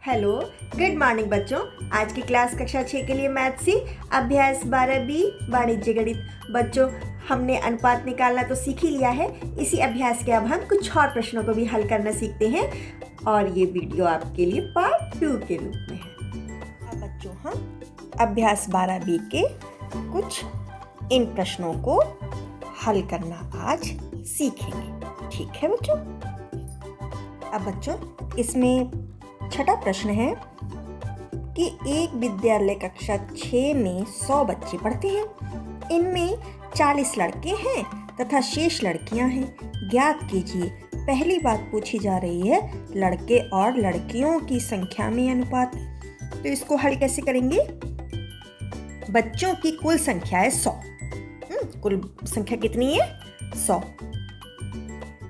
Hello, good morning बच्चों। आज की क्लास कक्षा 6 के लिए मैथ सी अभ्यास 12B वाणिज्य गणित। बच्चों, हमने अनुपात निकालना तो सीख ही लिया है। इसी अभ्यास के अब हम कुछ और प्रश्नों को भी हल करना सीखते हैं और ये वीडियो आपके लिए पार्ट 2 के रूप में है। अब बच्चों, हम अभ्यास 12B के कुछ इन प्रश्नों को हल करना आज सीखेंगे। ठीक है बच्चों? अब बच्चों, इसमें छठा प्रश्न है कि एक विद्यालय कक्षा 6 में 100 बच्चे पढ़ते हैं। इनमें 40 लड़के हैं तथा शेष लड़कियां हैं। ज्ञात कीजिए। पहली बात पूछी जा रही है लड़के और लड़कियों की संख्या में अनुपात। तो इसको हल कैसे करेंगे? बच्चों की कुल संख्या है 100। कुल संख्या कितनी है? 100।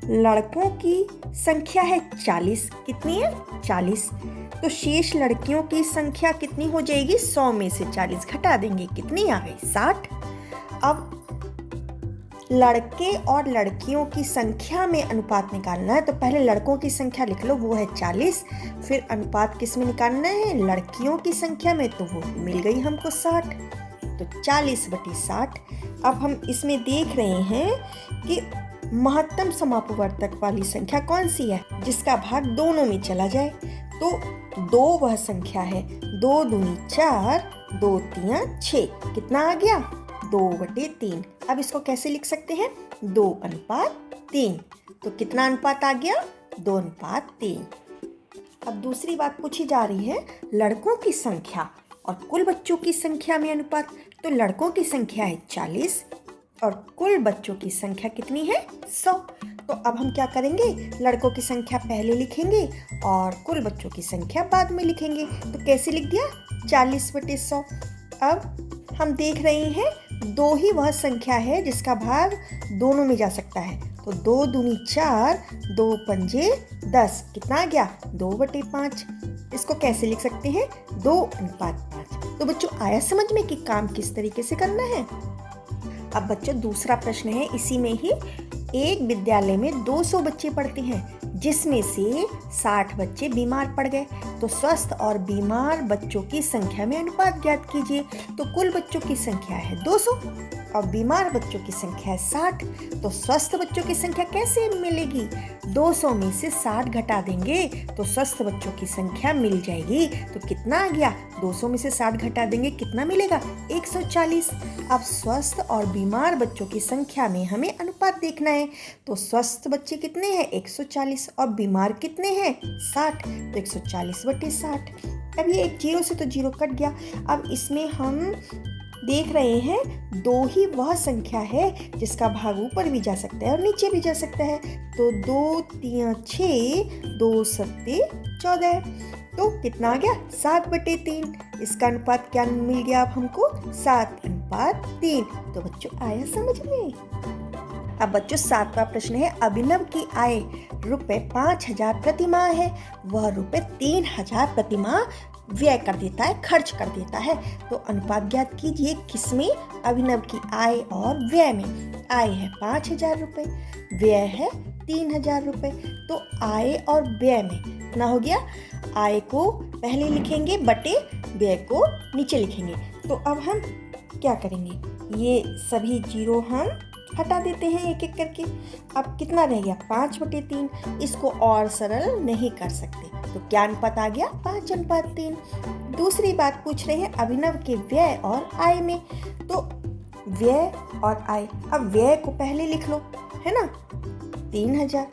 लड़कों की संख्या है 40। कितनी है? 40। तो शेष लड़कियों की संख्या कितनी हो जाएगी? 100 में से 40 घटा देंगे, कितनी आ गई? 60। अब लड़के और लड़कियों की संख्या में अनुपात निकालना है, तो पहले लड़कों की संख्या लिख लो, वो है 40। फिर अनुपात किस में निकालना है? लड़कियों की संख्या में, तो वो मिल गई हमको 60। तो 40/60। अब हम इसमें देख रहे हैं कि महत्तम समापवर्तक वाली संख्या कौन सी है जिसका भाग दोनों में चला जाए। तो 2 वह संख्या है। 2 दूनी 4, 2 तिया 6। कितना आ गया? 2/3। अब इसको कैसे लिख सकते हैं? 2:3। तो कितना अनुपात आ गया? 2:3। अब दूसरी बात पूछी जा रही है लड़कों की संख्या और कुल बच्चों की संख्या में अनुपात। तो लड़कों की संख्या है 40 और कुल बच्चों की संख्या कितनी है? 100। तो अब हम क्या करेंगे? लड़कों की संख्या पहले लिखेंगे और कुल बच्चों की संख्या बाद में लिखेंगे। तो कैसे लिख दिया? 40/100। अब हम देख रहे हैं 2 ही वह संख्या है जिसका भाग दोनों में जा सकता है। तो 2 दूनी 4, 2 पंजे 10। कितना आ गया? 2/5। इसको कैसे लिख सकते हैं? 2:5। तो बच्चों, आया समझ में कि काम किस तरीके से करना है? अब बच्चों, दूसरा प्रश्न है इसी में ही। एक विद्यालय में 200 बच्चे पढ़ते हैं जिसमें से 60 बच्चे बीमार पड़ गए। तो स्वस्थ और बीमार बच्चों की संख्या में अनुपात ज्ञात कीजिए। तो कुल बच्चों की संख्या है 200 और बीमार बच्चों की संख्या है 60। तो स्वस्थ बच्चों की संख्या कैसे मिलेगी? 200 में से 60 घटा देंगे तो स्वस्थ बच्चों की संख्या मिल जाएगी। तो कितना आ गया? 200 में से 60 घटा देंगे, कितना मिलेगा? 140। अब स्वस्थ और बीमार बच्चों की संख्या में हमें अनुपात देखना है। तो स्वस्थ बच्चे कितने हैं? 140 और बीमार कितने हैं? 60। तो 140/60। अब ये एक 0 से तो 0 कट गया। अब इसमें हम देख रहे हैं 2 ही वह संख्या है जिसका भाग ऊपर भी जा सकता है और नीचे भी जा सकता है। तो 2 तिया 6, 2 सत्ते 14। तो कितना आ गया? 7/3। इसका अनुपात क्या मिल गया अब हमको? 7:3। तो बच्चों, आया समझ में? अब बच्चों, 7वां प्रश्न है अभिनव की आय ₹5000 प्रति माह है। वह ₹3000 प्रति माह व्यय कर देता है, खर्च कर देता है। तो अनुपात ज्ञात कीजिए किसमें? अभिनव की आय और व्यय में। आय है 5000 रुपये, व्यय है 3000 रुपये। तो आय और व्यय में कितना हो गया? आय को पहले लिखेंगे बटे व्यय को नीचे लिखेंगे। तो अब हम क्या करेंगे? ये सभी 0 हम हटा देते हैं एक एक करके। अब कितना रह गया? 5/3। इसको और सरल नहीं कर सकते, तो क्या अनुपात आ गया? 5:3। दूसरी बात पूछ रहे हैं अभिनव के व्यय और आय में। तो व्यय और आय, अब व्यय को पहले लिख लो, है ना, 3000,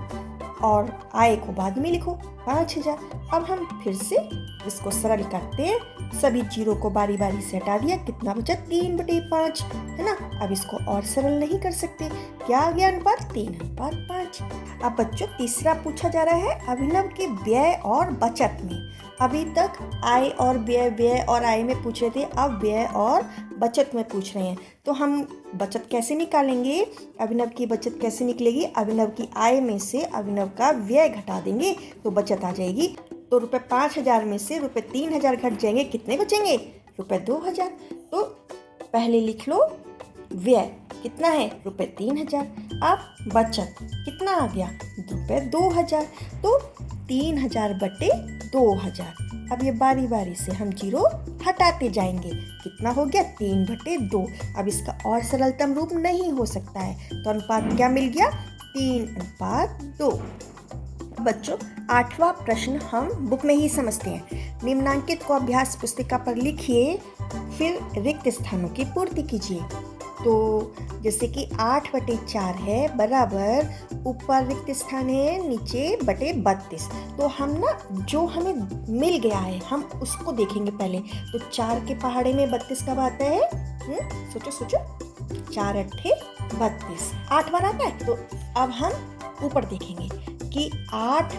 और आय को बाद में लिखो 5000। अब हम फिर से इसको सरल करते हैं। सभी 0 को बारी बारी से हटा दिया। कितना बचा? 3/5, है ना। अब इसको और सरल नहीं कर सकते। क्या आ गया अनुपात? 3:5। अब बच्चों, तीसरा पूछा जा रहा है अभिनव के व्यय और बचत में। अभी तक आय और व्यय, व्यय और आय में पूछ रहे थे, अब व्यय और बचत में पूछ रहे हैं। तो हम बचत कैसे निकालेंगे? अभिनव की बचत कैसे निकलेगी? अभिनव की आय में से अभिनव का व्यय घटा देंगे तो बचत आ जाएगी। तो ₹5000 में से ₹3000 घट जाएंगे, कितने बचेंगे? ₹2000। तो पहले लिख लो व्यय कितना है? ₹3000। अब बचत कितना आ गया? ₹2000। तो 3000 बटे 2000। अब ये बारी बारी से हम जीरो हटाते जाएंगे। कितना हो गया? 3 बटे 2। अब इसका और सरलतम रूप नहीं हो सकता है, तो अनुपात क्या मिल गया? 3:2। बच्चों, 8वां प्रश्न हम बुक में ही समझते हैं। निम्नांकित को अभ्यास पुस्तिका पर लिखिए, फिर रिक्त स्थानों की पूर्ति कीजिए। तो जैसे कि 8/4 है बराबर ऊपर रिक्त स्थान है नीचे बटे 32। तो हम ना जो हमें मिल गया है हम उसको देखेंगे पहले। तो 4 के पहाड़े में 32 कब आता है? सोचो सोचो। 4 अट्ठे 32, 8 बार आता है। तो अब हम ऊपर देखेंगे कि 8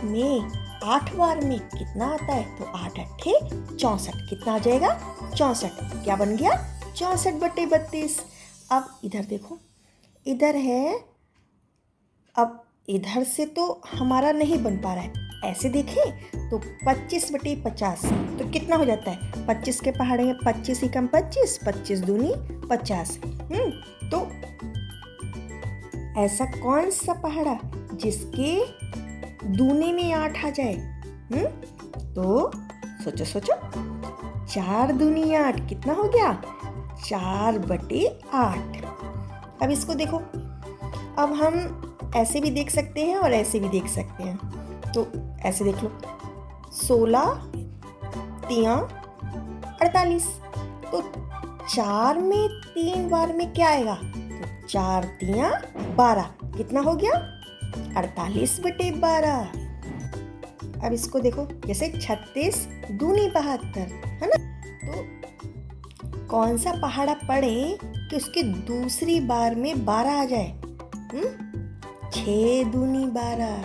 बार में कितना आता है। तो 8 अट्ठे 64। कितना आ जाएगा? 64। क्या बन गया? 64/32। अब इधर देखो, इधर है। अब इधर से तो हमारा नहीं बन पा रहा है। ऐसे देखें तो 25/50। तो कितना हो जाता है? 25 के पहाड़े में 25 ही कम 25, 25 दूनी 50। तो ऐसा कौन सा पहाड़ा जिसके दूने में 8 आ जाए? तो सोचो सोचो। 4 दूनी 8। कितना हो गया? 4/8। अब इसको देखो। अब हम ऐसे भी देख सकते हैं और ऐसे भी देख सकते हैं। तो ऐसे देख लो, 16 तिया 48। तो 4 में 3 बार में क्या आएगा? तो 4 तिया 12। कितना हो गया? 48/12। अब इसको देखो, जैसे 36 दूनी 72 है ना। तो कौन सा पहाड़ा पढ़े कि उसकी दूसरी बार में 12 आ जाए? 6 दूनी 12।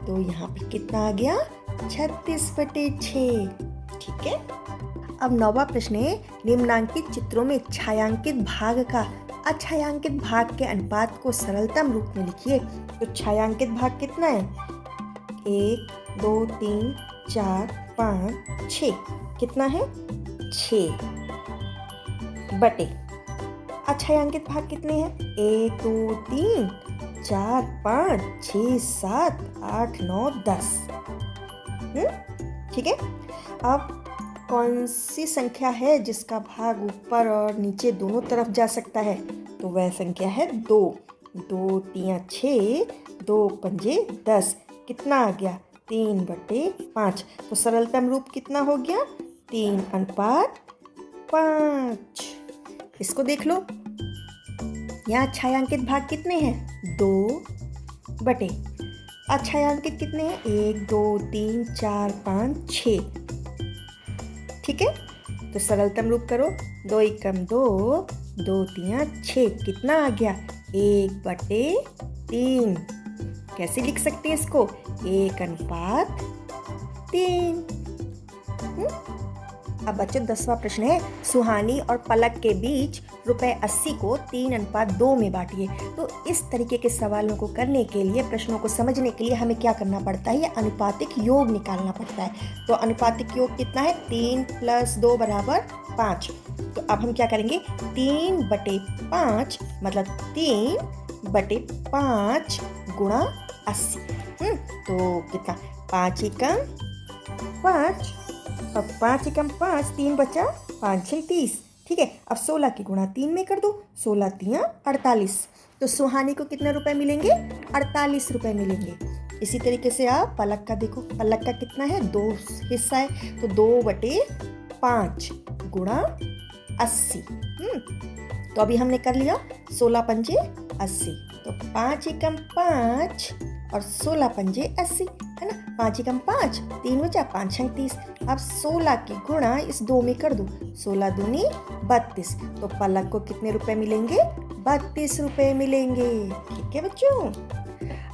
तो यहाँ पे कितना आ गया? 36/6। ठीक है। अब 9वां प्रश्न है, निम्नांकित चित्रों में छायांकित भाग का अछायांकित भाग के अनुपात को सरलतम रूप में लिखिए। तो छायांकित भाग कितना है? 1 2 3 4 5 6। कितना है? 6 बटे अछायांकित भाग कितने हैं? 1 2 3 4 5 6 7 8 9 10। ठीक है। अब कौन सी संख्या है जिसका भाग ऊपर और नीचे दोनों तरफ जा सकता है? तो वह संख्या है 2। 2 तिया 6, 2 पंजे 10। कितना आ गया? 3/5। तो सरलतम रूप कितना हो गया? 3:5। इसको देख लो, यहाँ छायांकित भाग कितने हैं? 2 बटे अछायांकित कितने हैं? 1 2 3 4 5 6। ठीक है। तो सरलतम रूप करो। 2 एकम 2, 2 तिया 6। कितना आ गया? 1/3। कैसे लिख सकते हैं इसको? 1:3। अब बच्चों 10वां प्रश्न है, सुहानी और पलक के बीच ₹80 को 3:2 में बांटिए। तो इस तरीके के सवालों को करने के लिए, प्रश्नों को समझने के लिए हमें क्या करना पड़ता है? अनुपातिक योग निकालना पड़ता है। तो अनुपातिक योग कितना है? 3 + 2 = 5। तो अब हम क्या करेंगे? 3/5 मतलब 3/5 गुणा 80। तो कितना? 5 एकम 5। अब 5 एकम 5, 3 बचा 5 6 30। ठीक है। अब 16 की गुणा 3 में कर दो। 16 तिया 48। तो सुहानी को कितने रुपए मिलेंगे? 48 रुपए मिलेंगे। इसी तरीके से आप पलक का देखो। पलक का कितना है? 2 हिस्सा है। तो 2/5 गुणा 80। तो अभी हमने कर लिया 16 पंजे 80। तो 5 एकम 5 और 16 पंजे 80 है ना। 5 एकम 5, 3 बचा 5 6 30। अब 16 की गुणा इस 2 में कर दो। 16 दूनी 32। तो पलक को कितने रुपए मिलेंगे? 32 रुपए मिलेंगे। ठीक है बच्चों।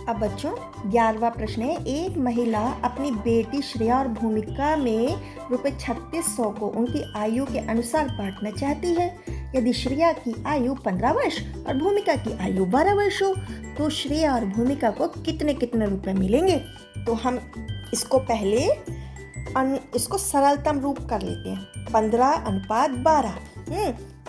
अब बच्चों 11वां प्रश्न है, एक महिला अपनी बेटी श्रेया और भूमिका में ₹3600 को उनकी आयु के अनुसार बांटना चाहती है। यदि श्रेया की आयु 15 वर्ष और भूमिका की आयु 12 वर्ष हो तो श्रेया और भूमिका को कितने कितने रुपए मिलेंगे? तो हम इसको पहले इसको सरलतम रूप कर लेते हैं। 15:12।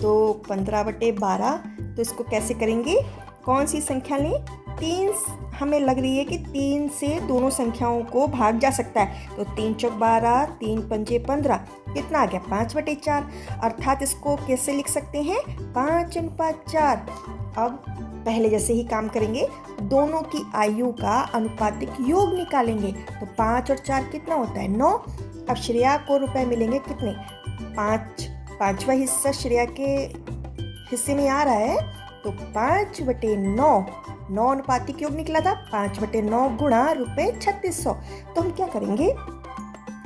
तो 15/12। तो इसको कैसे करेंगे? कौन सी संख्या लें? 3 हमें लग रही है कि 3 से दोनों संख्याओं को भाग जा सकता है, तो 3 चौक 12, 3 पंजे 15, कितना आ गया 5/4। अर्थात इसको कैसे लिख सकते हैं 5:4। अब पहले जैसे ही काम करेंगे, दोनों की आयु का अनुपातिक योग निकालेंगे, तो 5 और 4 कितना होता है 9। अब श्रेया को रुपए मिलेंगे कितने 5वां हिस्सा श्रेया के हिस्से में आ रहा है, तो 5/9, 9 अनुपातिक योग निकला था 5/9 गुणा रुपए 3600। तो हम क्या करेंगे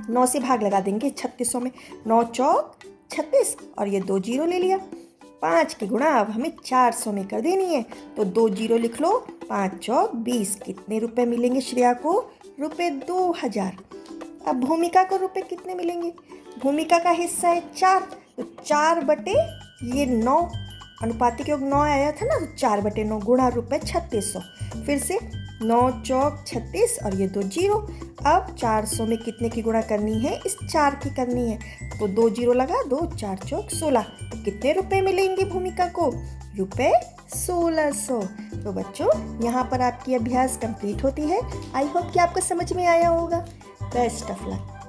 9 से भाग लगा देंगे 3600 में, 9 चौक 36 और ये 2 जीरो ले लिया। 5 की गुणा अब हमें 400 में कर देनी है, तो 2 जीरो लिख लो, 5 चौक 20। कितने रुपए मिलेंगे श्रेया को रुपए 2000। अब भूमिका को रुपए कितने मिलेंगे, भूमिका का हिस्सा है 4, तो 4/9 अनुपातिक योग 9 आया था ना, तो 4/9 गुणा रुपए 3600। फिर से 9 चौक 36 और ये 2 जीरो। अब 400 में कितने की गुणा करनी है, इस 4 की करनी है, तो 2 जीरो लगा, 2 4 चौक 16। तो कितने रुपए मिलेंगे भूमिका को रुपए 1600। तो बच्चों यहाँ पर आपकी अभ्यास कंप्लीट होती है। आई होप कि आपको समझ में आया होगा। Best of luck.